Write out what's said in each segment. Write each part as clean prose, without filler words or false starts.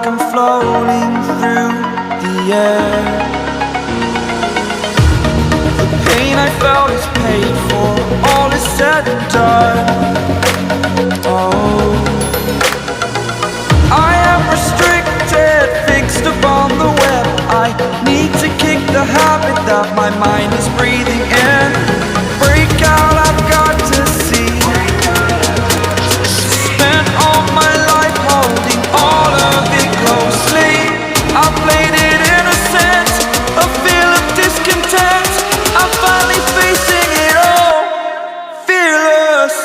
I'm floating through the air. The pain I felt is paid for, all is said and done. Oh, I am restricted, fixed upon the web. I need to kick the habit that my mind is breathing in. Break out, I've got to see. Spent all my life holding all of it closely. I played it innocent, a feel of discontent. I'm finally facing it all, fearless.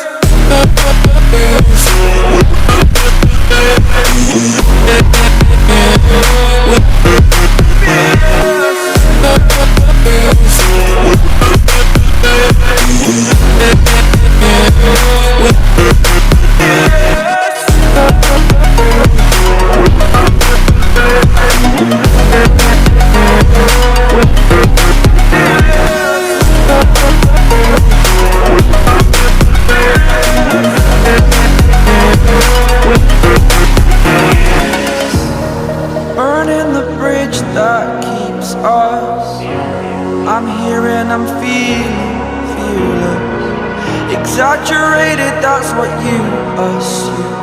Burning the bridge that keeps us. I'm here and I'm feeling fearless. Exaggerated, that's what you assume.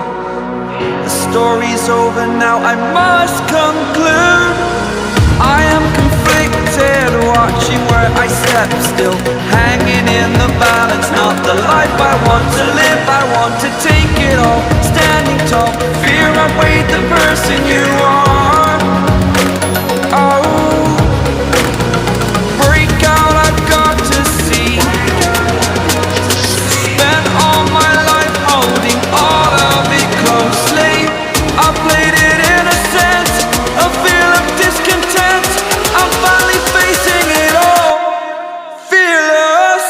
The story's over now, I must conclude. I am conflicted, watching where I step still, hanging in the balance. Not the life I want to live, I want to take it all. Standing tall, fear outweighed the person you are. Oh, break out, I've got to see. Spent all my life holding all of it closely. I played it innocent, a feel of discontent. I'm finally facing it all, fearless.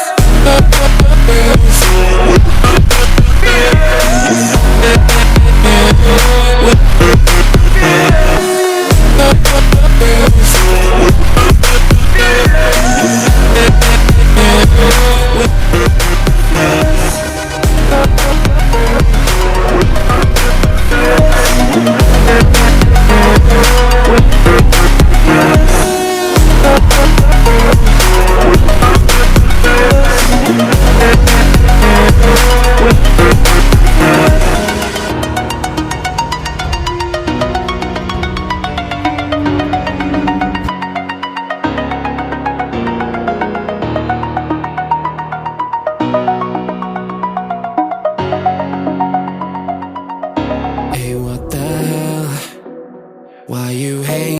Hey, what the hell? Why you hate?